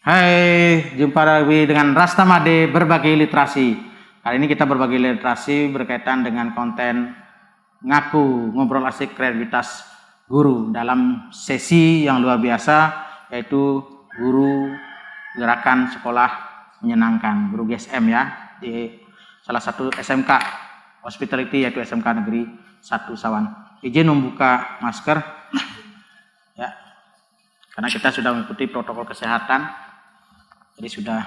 Hai, jumpa lagi dengan Rastamade Berbagi Literasi. Kali ini kita berbagi literasi berkaitan dengan konten ngaku ngobrol asik kreativitas guru dalam sesi yang luar biasa, yaitu guru gerakan sekolah menyenangkan, guru GSM ya, di salah satu SMK Hospitality, yaitu SMK Negeri 1 Sawan. Izin membuka masker ya, karena kita sudah mengikuti protokol kesehatan. Jadi sudah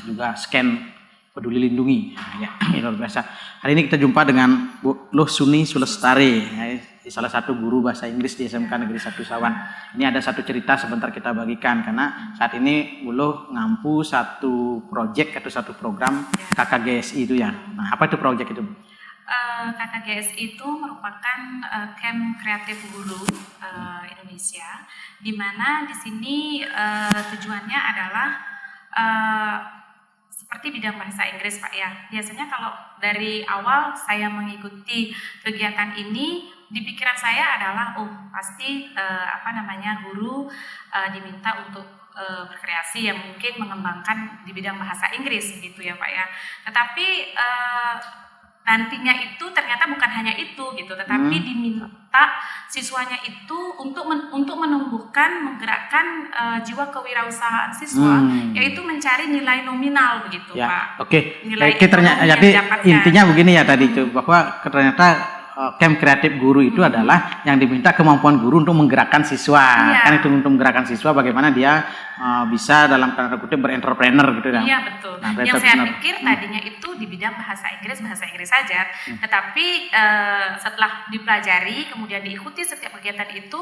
juga scan peduli lindungi ya, luar biasa. Hari ini kita jumpa dengan Bu Luh Suni Sulestari, ya, salah satu guru bahasa Inggris di SMK Negeri 1 Sawan. Ini ada satu cerita sebentar kita bagikan, karena saat ini Bu Luh ngampu satu project atau satu program KKGSI itu ya. Nah, apa itu project itu? KKGSI itu merupakan camp kreatif guru Indonesia, di mana di sini tujuannya adalah seperti bidang bahasa Inggris, Pak ya. Biasanya kalau dari awal saya mengikuti kegiatan ini, di pikiran saya adalah pasti guru diminta untuk berkreasi yang mungkin mengembangkan di bidang bahasa Inggris gitu ya, Pak ya. Tetapi nantinya itu ternyata bukan hanya itu gitu, tetapi diminta siswanya itu untuk menumbuhkan, menggerakkan jiwa kewirausahaan siswa, yaitu mencari nilai nominal begitu ya, Pak. Oke. Nilai Jadi intinya begini ya tadi itu, bahwa ternyata camp kreatif guru itu adalah yang diminta kemampuan guru untuk menggerakkan siswa. Kan itu untuk menggerakkan siswa bagaimana dia bisa dalam tanda kutip berentrepreneur gitu ya. Iya betul. Nah, yang saya pikir tadinya itu di bidang bahasa Inggris saja, tetapi setelah dipelajari kemudian diikuti setiap kegiatan itu,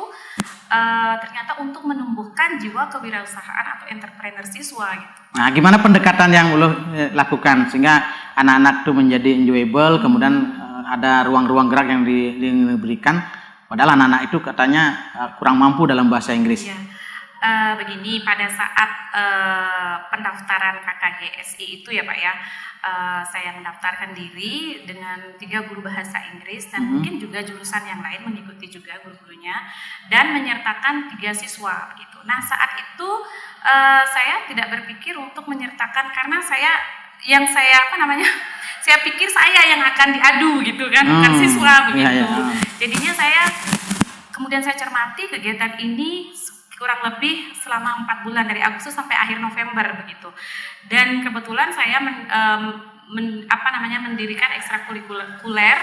ternyata untuk menumbuhkan jiwa kewirausahaan atau entrepreneur siswa gitu. Nah, gimana pendekatan yang lo lakukan sehingga anak-anak itu menjadi enjoyable, kemudian ada ruang-ruang gerak yang diberikan, padahal anak-anak itu katanya kurang mampu dalam bahasa Inggris. Ya. Begini, pada saat pendaftaran KKGSI itu ya Pak ya, saya mendaftarkan diri dengan 3 guru bahasa Inggris dan mungkin juga jurusan yang lain mengikuti juga guru-gurunya, dan menyertakan 3 siswa begitu. Nah, saat itu saya tidak berpikir untuk menyertakan, karena saya pikir saya yang akan diadu gitu kan, bukan siswa begitu. Jadinya kemudian saya cermati kegiatan ini kurang lebih selama 4 bulan dari Agustus sampai akhir November begitu. Dan kebetulan saya mendirikan ekstrakurikuler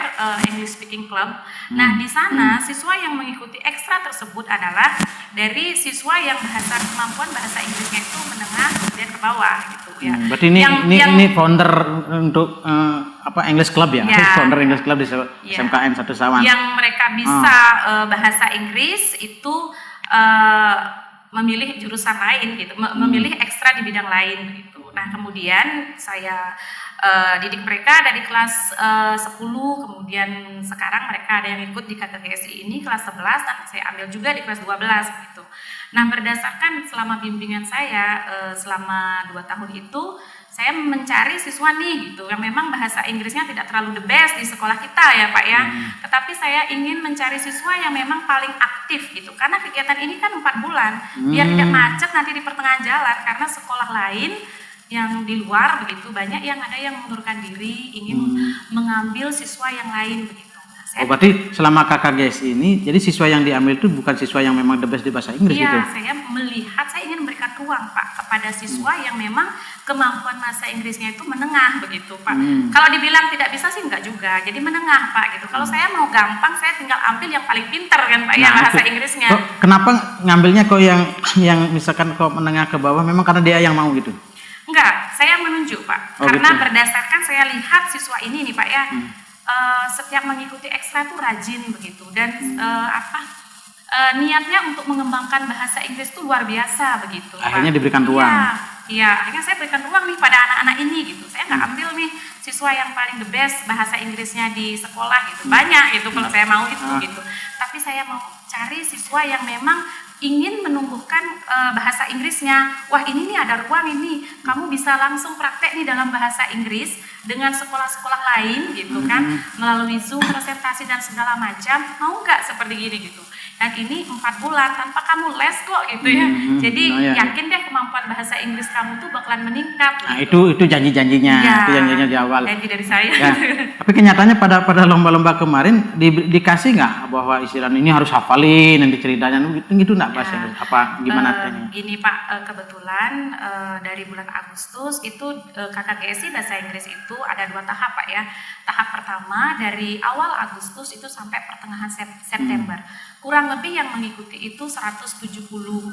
English Speaking Club. Nah, di sana siswa yang mengikuti ekstra tersebut adalah dari siswa yang kemampuan bahasa Inggrisnya itu menengah dan ke bawah gitu ya. Berarti ini founder untuk English Club ya? Founder English Club di SMKN 1 Sawan. Yang mereka bisa bahasa Inggris itu memilih jurusan lain gitu, memilih ekstra di bidang lain gitu. Nah, kemudian saya didik mereka dari kelas 10, kemudian sekarang mereka ada yang ikut di KKGSI ini kelas 11, dan saya ambil juga di kelas 12 gitu. Nah, berdasarkan selama bimbingan saya selama 2 tahun itu, saya mencari siswa nih gitu yang memang bahasa Inggrisnya tidak terlalu the best di sekolah kita ya Pak ya, tetapi saya ingin mencari siswa yang memang paling aktif gitu, karena kegiatan ini kan 4 bulan, biar tidak macet nanti di pertengahan jalan, karena sekolah lain yang di luar begitu banyak yang ada yang mengundurkan diri ingin mengambil siswa yang lain begitu. Berarti selama KKGS ini, jadi siswa yang diambil itu bukan siswa yang memang the best di bahasa Inggris gitu? Iya, saya ingin memberikan ruang Pak kepada siswa yang memang kemampuan bahasa Inggrisnya itu menengah begitu Pak. Kalau dibilang tidak bisa sih enggak juga, jadi menengah Pak gitu. Kalau saya mau gampang, saya tinggal ambil yang paling pintar kan Pak, yang bahasa Inggrisnya. Kenapa ngambilnya kok yang misalkan kok menengah ke bawah, memang karena dia yang mau gitu? Enggak, saya menunjuk Pak, karena berdasarkan saya lihat siswa ini nih Pak ya, setiap mengikuti ekstra tuh rajin begitu, dan niatnya untuk mengembangkan bahasa Inggris itu luar biasa begitu. Akhirnya diberikan ruang. Iya, akhirnya saya berikan ruang nih pada anak-anak ini gitu. Saya nggak ambil nih siswa yang paling the best bahasa Inggrisnya di sekolah gitu, banyak itu kalau saya mau itu gitu. Tapi saya mau cari siswa yang memang ingin menumbuhkan bahasa Inggrisnya. Wah, ini nih ada ruang ini, kamu bisa langsung praktek nih dalam bahasa Inggris dengan sekolah-sekolah lain gitu kan, melalui Zoom, presentasi dan segala macam. Mau nggak seperti gini gitu? dan ini 4 bulan tanpa kamu les kok gitu ya. Jadi yakin deh kemampuan bahasa Inggris kamu tuh bakalan meningkat. Nah, gitu. itu janji-janjinya, Ya, itu janjinya di awal. janji dari saya. Ya, tapi kenyataannya pada lomba-lomba kemarin dikasih nggak bahwa istilah ini harus hafalin nanti ceritanya gitu nggak bahasa Inggris apa gimana ini? Gini Pak, kebetulan dari bulan Agustus itu KKGSI bahasa Inggris itu ada 2 tahap Pak ya. Tahap pertama dari awal Agustus itu sampai pertengahan September. Kurang lebih yang mengikuti itu 170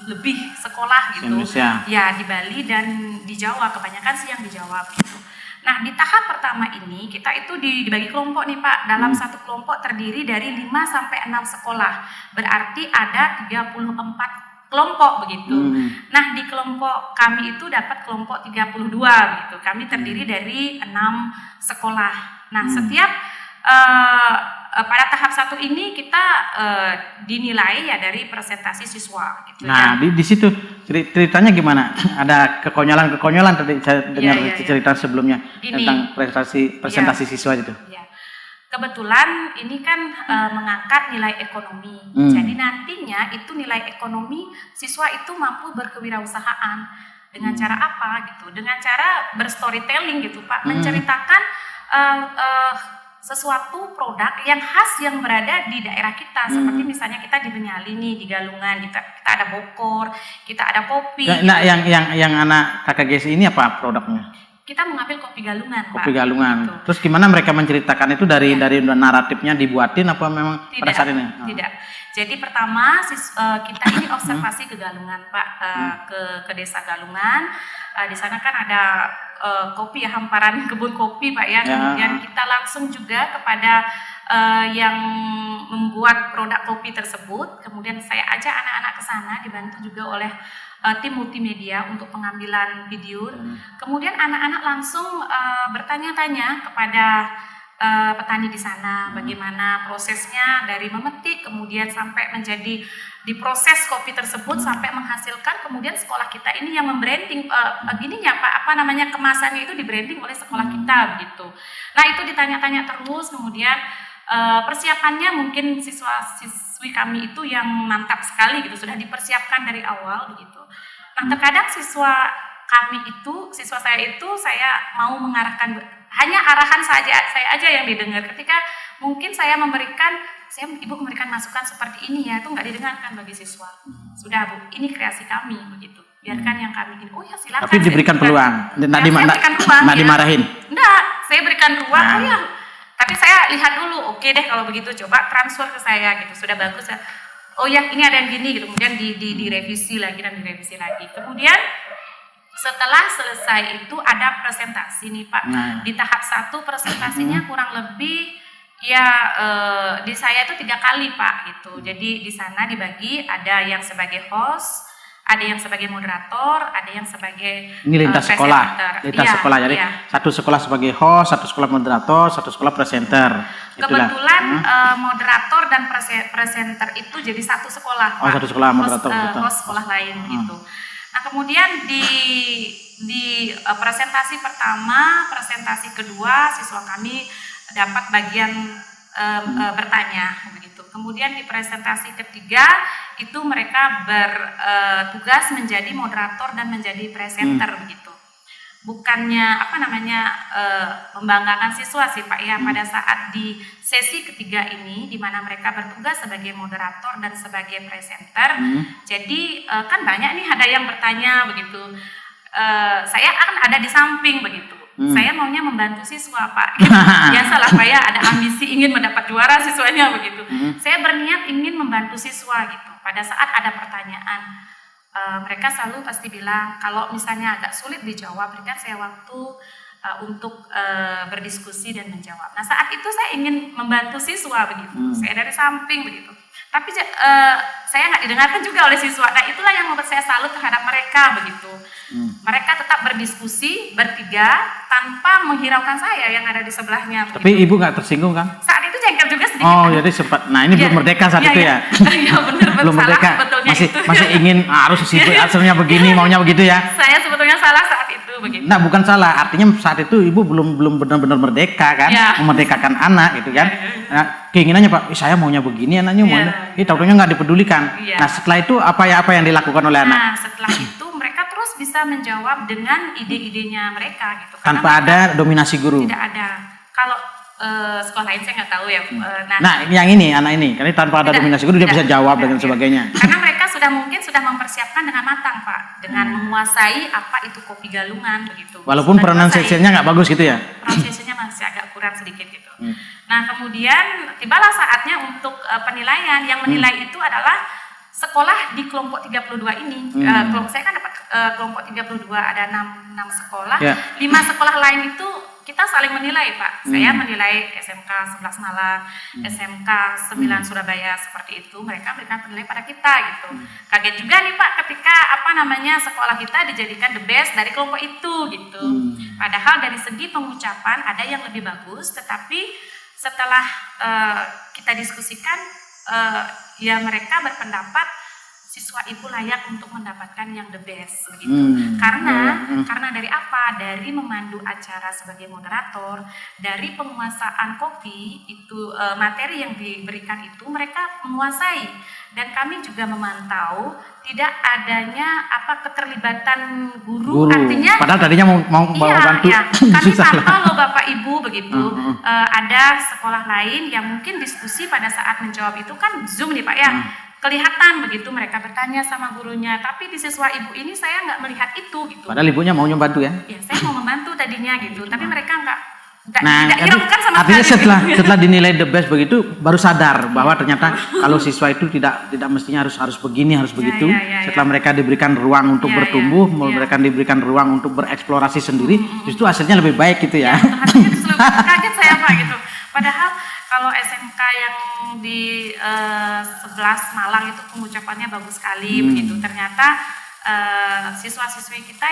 lebih sekolah gitu. Indonesia. Ya, di Bali dan di Jawa, kebanyakan sih yang di Jawa gitu. Nah, di tahap pertama ini kita itu dibagi kelompok nih Pak. Dalam satu kelompok terdiri dari 5 sampai 6 sekolah. Berarti ada 34 kelompok begitu. Nah, di kelompok kami itu dapat kelompok 32 gitu. Kami terdiri dari 6 sekolah. Nah, setiap pada tahap 1 ini kita dinilai ya dari presentasi siswa gitu. Nah, di situ ceritanya gimana? Ada kekonyolan tadi saya dengar cerita sebelumnya Gini, tentang presentasi siswa itu. Ya. Kebetulan ini kan mengangkat nilai ekonomi. Jadi nantinya itu nilai ekonomi siswa itu mampu berkewirausahaan dengan cara apa gitu? Dengan cara berstorytelling gitu Pak, menceritakan sesuatu produk yang khas yang berada di daerah kita, seperti misalnya kita di Benyali nih, di Galungan kita ada bokor, kita ada kopi. Nah, yang anak KKGSI ini apa produknya? Kita mengambil kopi Galungan, Kopi Pak. Galungan. Gitu. Terus gimana mereka menceritakan itu dari naratifnya dibuatin apa memang pada saat ini? Tidak. Jadi pertama kita ini observasi ke Galungan, Pak, ke desa Galungan. Di sana kan ada kopi ya, hamparan kebun kopi Pak ya. Kemudian kita langsung juga kepada yang membuat produk kopi tersebut. Kemudian saya ajak anak-anak ke sana, dibantu juga oleh tim multimedia untuk pengambilan video. Kemudian anak-anak langsung bertanya-tanya kepada petani di sana, bagaimana prosesnya dari memetik kemudian sampai menjadi diproses kopi tersebut sampai menghasilkan, kemudian sekolah kita ini yang membranding gininya Pak, apa namanya, kemasannya itu dibranding oleh sekolah kita begitu. Nah, itu ditanya-tanya terus, kemudian persiapannya mungkin siswa-siswi kami itu yang mantap sekali gitu, sudah dipersiapkan dari awal begitu. Nah, terkadang siswa saya itu saya mau mengarahkan, hanya arahan saja saya aja yang didengar. Ketika mungkin ibu memberikan masukan seperti ini ya, itu nggak didengarkan bagi siswa. Sudah Bu, ini kreasi kami begitu. Biarkan yang kami ini. Oh ya silakan. Tapi diberikan peluang, nggak dimarahin. Enggak, saya berikan ruang. Oh ya. Tapi saya lihat dulu, oke deh kalau begitu coba transfer ke saya gitu. Sudah bagus ya. Oh ya, ini ada yang gini gitu. Kemudian direvisi lagi dan direvisi lagi. Kemudian setelah selesai itu ada presentasi nih Pak. Di tahap 1 presentasinya kurang lebih ya di saya itu 3 kali Pak gitu. Jadi di sana dibagi, ada yang sebagai host, ada yang sebagai moderator, ada yang sebagai lintas sekolah. Jadi satu sekolah sebagai host, satu sekolah moderator, satu sekolah presenter. Kebetulan moderator dan presenter itu jadi satu sekolah. Oh, satu sekolah moderator. Host sekolah lain gitu. Nah, kemudian di presentasi pertama, presentasi kedua siswa kami dapat bagian bertanya begitu. Kemudian di presentasi ketiga itu mereka bertugas menjadi moderator dan menjadi presenter begitu. Bukannya membanggakan siswa sih Pak ya, pada saat di sesi ketiga ini di mana mereka bertugas sebagai moderator dan sebagai presenter. Jadi kan banyak nih ada yang bertanya begitu. Saya akan ada di samping begitu. Saya maunya membantu siswa Pak. Biasalah Pak ya, ada ambisi ingin mendapat juara siswanya begitu. Saya berniat ingin membantu siswa gitu. Pada saat ada pertanyaan, mereka selalu pasti bilang kalau misalnya agak sulit dijawab, berikan saya waktu untuk berdiskusi dan menjawab. Nah, saat itu saya ingin membantu siswa begitu. Saya dari samping begitu. Tapi saya nggak didengarkan juga oleh siswa. Nah, itulah yang membuat saya salut terhadap mereka begitu. Mereka tetap berdiskusi bertiga tanpa menghiraukan saya yang ada di sebelahnya. Tapi begitu. Ibu nggak tersinggung kan? Saat itu jengkel juga sedikit. Oh, jadi sempat. Nah, ini belum merdeka saat itu ya? Iya, benar. Belum merdeka. Masih ingin harus hasilnya begini, maunya begitu ya? Saya sebetulnya salah saat itu begitu. Nah, bukan salah, artinya saat itu ibu belum benar-benar merdeka kan, Ya. memerdekakan anak gitu kan. Nah, keinginannya Pak, saya maunya begini, anaknya maunya, tahu-tahunya nggak dipedulikan. Iya. Nah, setelah itu apa yang dilakukan oleh anak? Nah, setelah itu mereka terus bisa menjawab dengan ide-idenya mereka gitu. Karena Tanpa ada dominasi guru. tidak ada. Kalau sekolah lain saya nggak tahu ya. Nah, yang ini anak ini, karena tanpa ada dominasi guru dia bisa jawab dan sebagainya. Karena mereka mungkin sudah mempersiapkan dengan matang, Pak, dengan menguasai apa itu kopi galungan begitu. Walaupun pronunciation-nya nggak bagus gitu ya. Pronunciation-nya masih agak kurang sedikit gitu. Nah, kemudian tibalah saatnya untuk penilaian. Yang menilai itu adalah sekolah di kelompok 32 ini. Kelompok saya kan dapat kelompok 32 ada 6 sekolah. 5 sekolah lain itu kita saling menilai, Pak. Saya menilai SMK 11 Malang, SMK 9 Surabaya seperti itu. Mereka memberikan penilaian pada kita gitu. Kaget juga nih, Pak, ketika sekolah kita dijadikan the best dari kelompok itu gitu. Padahal dari segi pengucapan ada yang lebih bagus, tetapi setelah kita diskusikan ya mereka berpendapat siswa ibu layak untuk mendapatkan yang the best begitu. Karena dari apa? Dari memandu acara sebagai moderator, dari penguasaan kopi itu materi yang diberikan itu mereka menguasai, dan kami juga memantau tidak adanya keterlibatan guru. Artinya padahal tadinya mau bantu. Iya. Kami pantau loh Bapak Ibu begitu. Ada sekolah lain yang mungkin diskusi pada saat menjawab itu kan Zoom nih Pak ya. Kelihatan begitu mereka bertanya sama gurunya, tapi di siswa ibu ini saya nggak melihat itu gitu. Padahal ibunya maunya bantu ya? Ya saya mau membantu tadinya gitu, tapi mereka nggak hiraukan sama artinya setelah dinilai the best begitu, baru sadar bahwa ternyata kalau siswa itu tidak mestinya harus begini, harus begitu. Setelah mereka diberikan ruang untuk bertumbuh, mereka diberikan ruang untuk bereksplorasi sendiri, justru hasilnya lebih baik gitu ya. Hasilnya itu kaget saya Pak gitu. Padahal kalau SMK yang di 11 Malang itu pengucapannya bagus sekali begitu. Ternyata siswa-siswi kita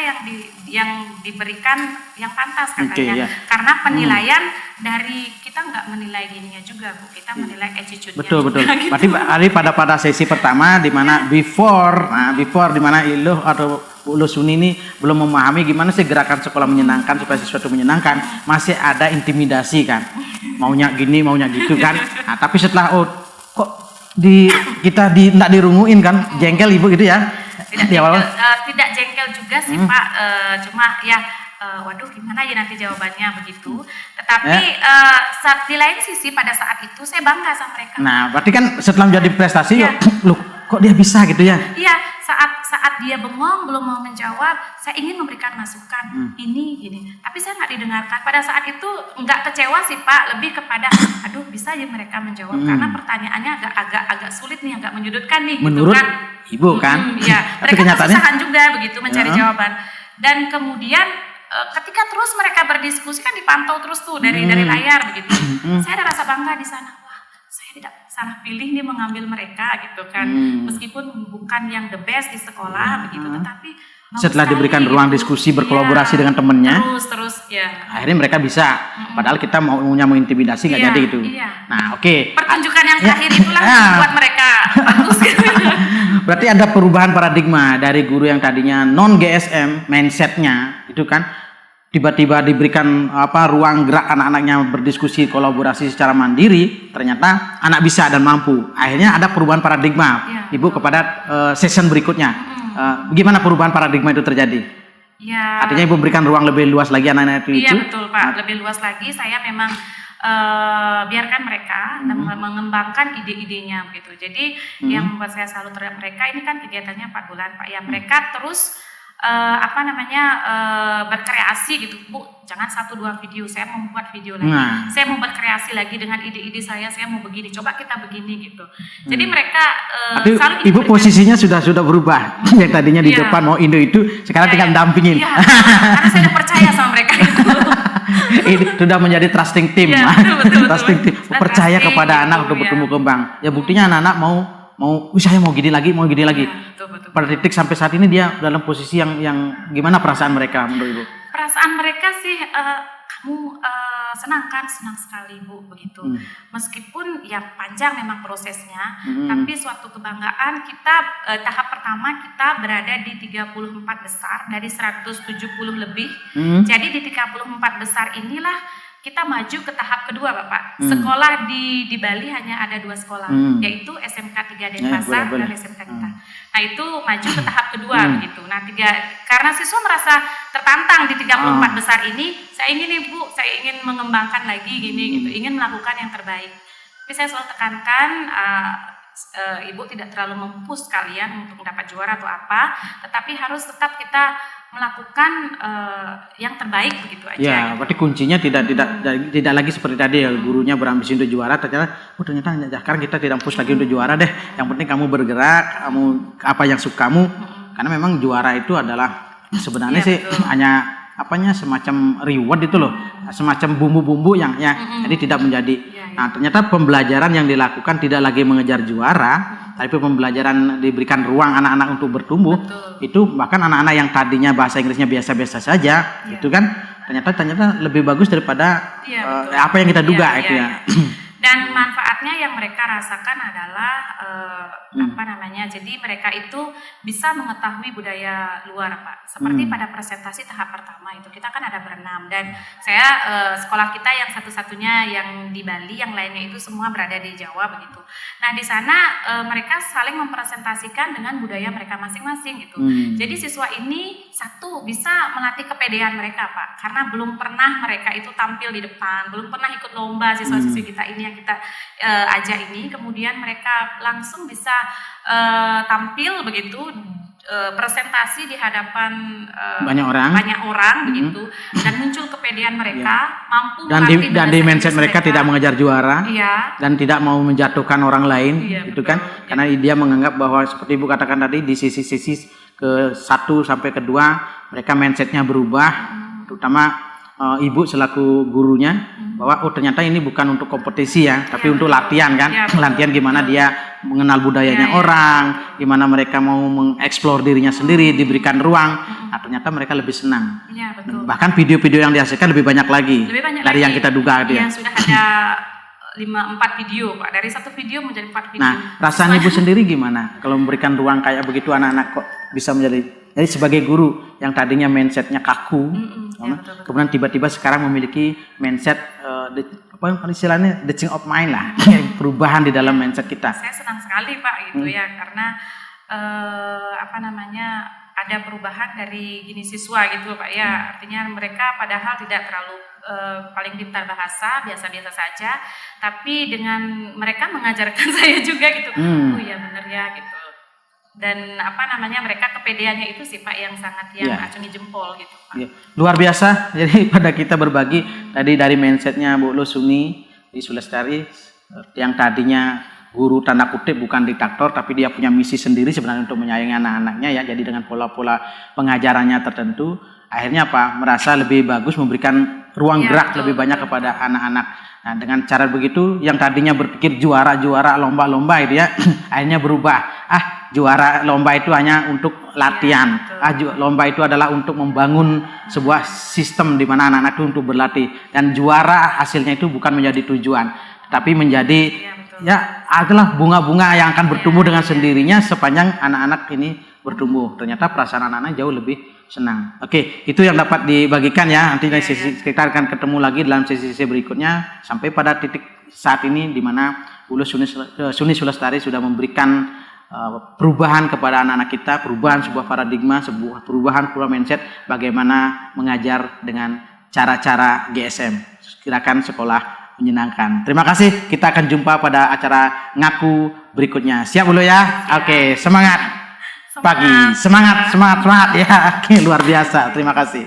yang diberikan yang pantas katanya. Karena penilaian dari kita nggak menilai gininya juga Bu, kita menilai attitude-nya. Betul. Gitu. Berarti pada sesi pertama di mana before di mana Iluh atau Ulu Suni ini belum memahami gimana sih gerakan sekolah menyenangkan supaya siswa itu menyenangkan, masih ada intimidasi kan, maunya gini maunya gitu kan. Nah, tapi setelah kok kita nggak dirunguin kan, jengkel ibu gitu ya. Tidak jengkel juga sih Pak, cuma ya waduh gimana ya nanti jawabannya begitu. Tetapi di lain sisi pada saat itu saya bangga sama mereka. Nah berarti kan setelah menjadi prestasi loh kok dia bisa gitu ya? Iya, saat dia bengong belum mau menjawab, saya ingin memberikan masukan ini gini, tapi saya nggak didengarkan. Pada saat itu nggak kecewa sih Pak, lebih kepada aduh bisa ya mereka menjawab karena pertanyaannya agak sulit nih, agak menyudutkan nih. Menurut gitu kan. Ibu kan? Iya, tapi mereka kenyataannya kesusahan juga begitu mencari jawaban. Dan kemudian ketika terus mereka berdiskusi kan dipantau terus tuh dari layar begitu. Saya ada rasa bangga di sana. Wah, saya tidak salah pilih nih mengambil mereka gitu kan. Meskipun bukan yang the best di sekolah begitu, tetapi setelah diberikan ruang diskusi berkolaborasi dengan temennya, terus ya. Akhirnya mereka bisa. Padahal kita maunya intimidasi nggak jadi gitu. Nah, oke. Pertunjukan yang terakhir itulah buat mereka bagus. Berarti ada perubahan paradigma dari guru yang tadinya non GSM mindsetnya itu kan tiba-tiba diberikan ruang gerak anak-anaknya berdiskusi kolaborasi secara mandiri, ternyata anak bisa dan mampu. Akhirnya ada perubahan paradigma Ibu kepada session berikutnya. Bagaimana perubahan paradigma itu terjadi? Ya. Artinya Ibu berikan ruang lebih luas lagi anak-anak itu? Iya betul Pak, lebih luas lagi. Saya memang biarkan mereka mengembangkan ide-idenya gitu. Jadi yang membuat saya selalu teriak mereka ini kan kegiatannya 4 bulan Pak ya. Mereka terus berkreasi gitu Bu, jangan 1-2 video, saya mau membuat video lagi, saya mau berkreasi lagi dengan ide-ide saya mau begini, coba kita begini gitu. Jadi mereka selalu Ibu posisinya sudah berubah. Yang tadinya di depan mau Indo itu sekarang tinggal dampingin. Karena saya udah percaya sama mereka itu. Ini sudah menjadi trusting team. Betul. Trusting team, percaya kepada anak untuk bertumbuh kembang. Ya buktinya anak-anak mau saya mau gini lagi. Betul. Pada titik sampai saat ini dia dalam posisi yang gimana perasaan mereka menurut Ibu? Perasaan mereka sih kamu senang kan, senang sekali Bu begitu. Meskipun ya panjang memang prosesnya, Hmm. tapi suatu kebanggaan kita tahap pertama kita berada di 34 besar dari 170 lebih. Hmm. Jadi di 34 besar inilah kita maju ke tahap kedua Bapak. Sekolah di Bali hanya ada 2 sekolah, yaitu SMK 3 Denpasar boleh. dan SMK kita. Nah itu maju ke tahap kedua begitu. Nah karena siswa merasa tertantang di 34 besar ini, saya ingin Ibu, saya ingin mengembangkan lagi gini gitu, ingin melakukan yang terbaik. Tapi saya selalu tekankan Ibu tidak terlalu mempush kalian untuk mendapat juara atau apa, tetapi harus tetap kita melakukan yang terbaik begitu aja. Ya, gitu. berarti kuncinya tidak lagi seperti tadi ya, gurunya berambisi untuk juara, ternyata sekarang kita tidak push lagi untuk juara deh. Yang penting kamu bergerak, kamu apa yang suka kamu, karena memang juara itu adalah sebenarnya Iya, sih betul. hanya semacam reward itu loh, semacam bumbu-bumbu yang jadi tidak menjadi. Iya. Nah, ternyata pembelajaran yang dilakukan tidak lagi mengejar juara, tapi pembelajaran diberikan ruang anak-anak untuk bertumbuh. Betul. Itu bahkan anak-anak yang tadinya bahasa Inggrisnya biasa-biasa saja, itu kan ternyata lebih bagus daripada Iya, betul. apa yang kita duga Iya, itu iya, ya. iya. Dan manfaatnya yang mereka rasakan adalah jadi mereka itu bisa mengetahui budaya luar Pak. Seperti pada presentasi tahap pertama itu kita kan ada berenam, dan saya sekolah kita yang satu-satunya yang di Bali, yang lainnya itu semua berada di Jawa begitu. Nah di sana mereka saling mempresentasikan dengan budaya mereka masing-masing gitu. Jadi siswa ini satu bisa melatih kepedean mereka Pak, karena belum pernah mereka itu tampil di depan, belum pernah ikut lomba siswa-siswi kita ini yang kita ajak ini, kemudian mereka langsung bisa tampil begitu, presentasi di hadapan banyak orang begitu, dan muncul kepedean mereka, mampu dan melatih bahasa di mindset Inggris mereka tidak mengejar juara. Iya. Dan tidak mau menjatuhkan orang lain, Iya, itu betul. kan, karena dia menganggap bahwa seperti Ibu katakan tadi di sisi-sisi ke 1 sampai ke 2 mereka mindsetnya berubah, terutama Ibu selaku gurunya, bahwa ternyata ini bukan untuk kompetisi ya, tapi untuk latihan kan, Iya, betul. latihan gimana dia mengenal budayanya Iya, orang, gimana mereka mau mengeksplor dirinya sendiri, diberikan ruang. Nah ternyata mereka lebih senang. Iya, betul. Bahkan video-video yang dihasilkan lebih banyak lagi Lebih banyak dari lagi. yang kita duga dia. Iya, sudah ada 4 video Pak, dari 1 video menjadi 4 video. Nah, rasanya Ibu sendiri gimana kalau memberikan ruang kayak begitu anak-anak kok bisa jadi sebagai guru yang tadinya mindsetnya kaku, ya, betul. kemudian tiba-tiba sekarang memiliki mindset istilahnya the change of mind lah, perubahan di dalam mindset kita. Saya senang sekali Pak gitu ya, karena ada perubahan dari gini siswa gitu Pak ya. Artinya mereka padahal tidak terlalu paling pintar bahasa, biasa-biasa saja, tapi dengan mereka mengajarkan saya juga gitu. Oh iya benar ya gitu. Dan mereka kepedeannya itu sih Pak yang sangat acungi jempol gitu Pak. Ya, luar biasa. Jadi pada kita berbagi tadi dari mindsetnya Bu Lusuni di Sulastari, yang tadinya guru tanda kutip bukan diktator, tapi dia punya misi sendiri sebenarnya untuk menyayangi anak-anaknya ya. Jadi dengan pola-pola pengajarannya tertentu, akhirnya merasa lebih bagus memberikan ruang gerak betul, lebih banyak kepada anak-anak. Nah dengan cara begitu yang tadinya berpikir juara-juara lomba-lomba itu ya, akhirnya berubah. Juara lomba itu hanya untuk latihan. Lomba itu adalah untuk membangun sebuah sistem di mana anak-anak itu untuk berlatih, dan juara hasilnya itu bukan menjadi tujuan, tapi menjadi adalah bunga-bunga yang akan bertumbuh dengan sendirinya sepanjang anak-anak ini bertumbuh. Ternyata perasaan anak-anak jauh lebih senang. Oke, itu yang dapat dibagikan ya. Nanti kita akan ketemu lagi dalam sesi-sesi berikutnya sampai pada titik saat ini di mana Ulu Suni Sulastari sudah memberikan perubahan kepada anak-anak kita, perubahan sebuah paradigma, sebuah perubahan pola mindset bagaimana mengajar dengan cara-cara GSM. Kirakan sekolah menyenangkan. Terima kasih. Kita akan jumpa pada acara ngaku berikutnya. Siap dulu ya? Oke, semangat pagi. Semangat ya. Oke, luar biasa. Terima kasih.